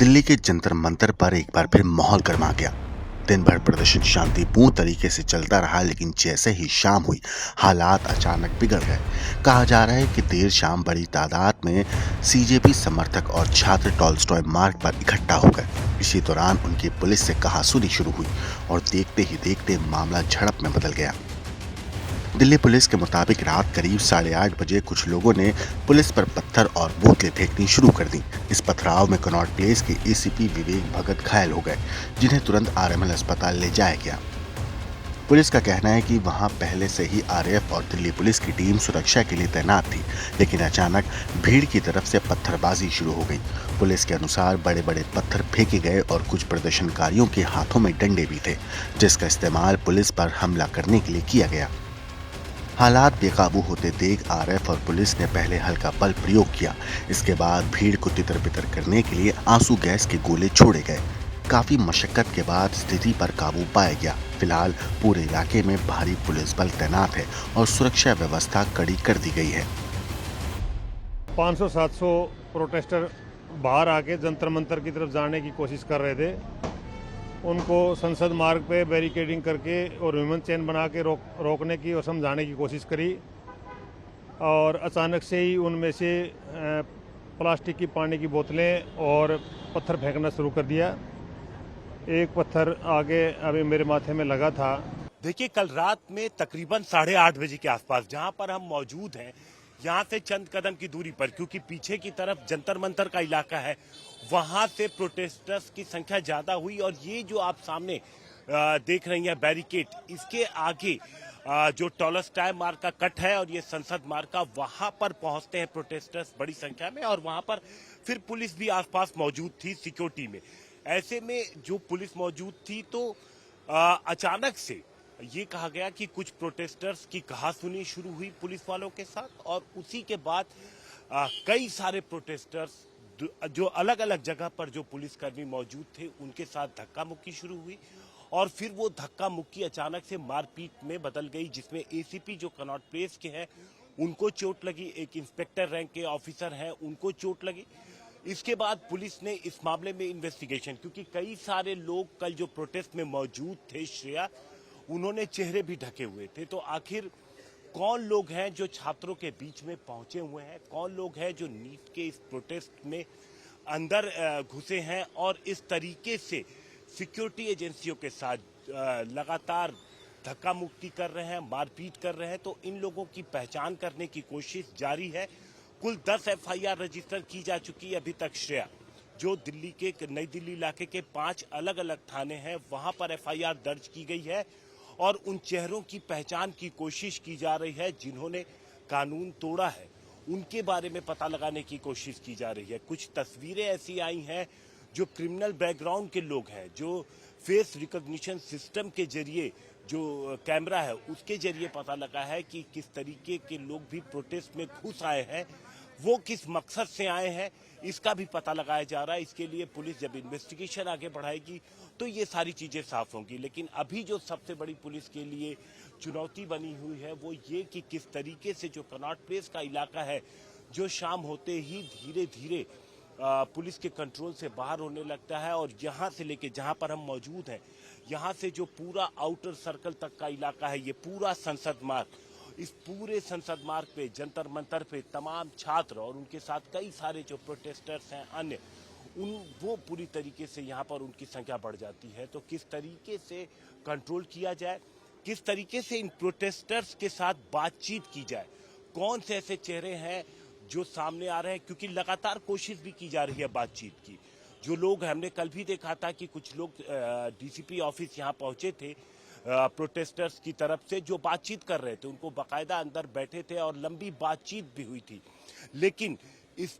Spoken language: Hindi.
दिल्ली के जंतर मंतर पर एक बार फिर माहौल गर्मा गया। दिन भर प्रदर्शन शांतिपूर्ण तरीके से चलता रहा, लेकिन जैसे ही शाम हुई हालात अचानक बिगड़ गए। कहा जा रहा है कि देर शाम बड़ी तादाद में सीजेपी समर्थक और छात्र टॉलस्टॉय मार्ग पर इकट्ठा हो गए। इसी दौरान उनकी पुलिस से कहासुनी शुरू हुई और देखते ही देखते मामला झड़प में बदल गया। दिल्ली पुलिस के मुताबिक रात करीब 8:30 बजे कुछ लोगों ने पुलिस पर पत्थर और बोतलें फेंकनी शुरू कर दी। इस पथराव में कनॉट प्लेस के एसीपी विवेक भगत घायल हो गए, जिन्हें तुरंत आरएमएल अस्पताल ले जाया गया। पुलिस का कहना है कि वहां पहले से ही आरएएफ और दिल्ली पुलिस की टीम सुरक्षा के लिए तैनात थी, लेकिन अचानक भीड़ की तरफ से पत्थरबाजी शुरू हो गई। पुलिस के अनुसार बड़े बड़े पत्थर फेंके गए और कुछ प्रदर्शनकारियों के हाथों में डंडे भी थे, जिसका इस्तेमाल पुलिस पर हमला करने के लिए किया गया। हालात बेकाबू होते देख आरएएफ और पुलिस ने पहले हल्का बल प्रयोग किया। इसके बाद भीड़ को तितर बितर करने के लिए आंसू गैस के गोले छोड़े गए। काफी मशक्कत के बाद स्थिति पर काबू पाया गया। फिलहाल पूरे इलाके में भारी पुलिस बल तैनात है और सुरक्षा व्यवस्था कड़ी कर दी गई है। 500-700 प्रोटेस्टर बाहर आके जंतर मंतर की तरफ जाने की कोशिश कर रहे थे। उनको संसद मार्ग पे बैरिकेडिंग करके और ह्यूमन चेन बना के रोकने की और समझाने की कोशिश करी, और अचानक से ही उनमें से प्लास्टिक की पानी की बोतलें और पत्थर फेंकना शुरू कर दिया। एक पत्थर आगे अभी मेरे माथे में लगा था। देखिए, कल रात में तकरीबन 8:30 बजे के आसपास जहां पर हम मौजूद हैं, यहाँ से चंद कदम की दूरी पर, क्योंकि पीछे की तरफ जंतर मंतर का इलाका है, वहां से प्रोटेस्टर्स की संख्या ज्यादा हुई। और ये जो आप सामने देख रही हैं बैरिकेड, इसके आगे जो टॉलस्टॉय मार्ग का कट है और ये संसद मार्ग का, वहां पर पहुंचते हैं प्रोटेस्टर्स बड़ी संख्या में, और वहां पर फिर पुलिस भी आसपास मौजूद थी सिक्योरिटी में। ऐसे में जो पुलिस मौजूद थी तो अचानक से ये कहा गया कि कुछ प्रोटेस्टर्स की कहासुनी शुरू हुई पुलिस वालों के साथ, और उसी के बाद कई सारे प्रोटेस्टर्स जो अलग अलग जगह पर जो पुलिसकर्मी मौजूद थे उनके साथ धक्का मुक्की शुरू हुई, और फिर वो धक्का मुक्की अचानक से मारपीट में बदल गई, जिसमें एसीपी जो कनॉट प्लेस के हैं उनको चोट लगी, एक इंस्पेक्टर रैंक के ऑफिसर हैं उनको चोट लगी। इसके बाद पुलिस ने इस मामले में इन्वेस्टिगेशन, क्योंकि कई सारे लोग कल जो प्रोटेस्ट में मौजूद थे श्रेया, उन्होंने चेहरे भी ढके हुए थे, तो आखिर कौन लोग हैं जो छात्रों के बीच में पहुंचे हुए हैं, कौन लोग हैं जो नीट के इस प्रोटेस्ट में अंदर घुसे हैं और इस तरीके से सिक्योरिटी एजेंसियों के साथ लगातार धक्का मुक्की कर रहे हैं, मारपीट कर रहे हैं, तो इन लोगों की पहचान करने की कोशिश जारी है। कुल 10 एफआईआर रजिस्टर की जा चुकी है अभी तक श्रेया। जो दिल्ली के नई दिल्ली इलाके के 5 अलग अलग थाने हैं, वहां पर एफआईआर दर्ज की गई है, और उन चेहरों की पहचान की कोशिश की जा रही है जिन्होंने कानून तोड़ा है, उनके बारे में पता लगाने की कोशिश की जा रही है। कुछ तस्वीरें ऐसी आई हैं जो क्रिमिनल बैकग्राउंड के लोग हैं, जो फेस रिकॉग्निशन सिस्टम के जरिए, जो कैमरा है उसके जरिए पता लगा है कि किस तरीके के लोग भी प्रोटेस्ट में घुस आए हैं, वो किस मकसद से आए हैं, इसका भी पता लगाया जा रहा है। इसके लिए पुलिस जब इन्वेस्टिगेशन आगे बढ़ाएगी तो ये सारी चीजें साफ होंगी। लेकिन अभी जो सबसे बड़ी पुलिस के लिए चुनौती बनी हुई है वो ये कि किस तरीके से जो कनॉट प्लेस का इलाका है, जो शाम होते ही धीरे धीरे पुलिस के कंट्रोल से बाहर होने लगता है, और यहाँ से लेके जहाँ पर हम मौजूद हैं, यहाँ से जो पूरा आउटर सर्कल तक का इलाका है, ये पूरा संसद मार्ग, इस पूरे संसद मार्ग पे जंतर मंतर पे तमाम छात्र और उनके साथ कई सारे जो प्रोटेस्टर्स हैं अन्य, वो पूरी तरीके से यहाँ पर उनकी संख्या बढ़ जाती है। तो किस तरीके से कंट्रोल किया जाए, किस तरीके से इन प्रोटेस्टर्स के साथ बातचीत की जाए, कौन से ऐसे चेहरे हैं जो सामने आ रहे हैं, क्योंकि लगातार कोशिश भी की जा रही है बातचीत की। जो लोग, हमने कल भी देखा था कि कुछ लोग डीसीपी ऑफिस यहाँ पहुंचे थे प्रोटेस्टर्स की तरफ से, जो बातचीत कर रहे थे, उनको बाकायदा अंदर बैठे थे और लंबी बातचीत भी हुई थी। लेकिन इस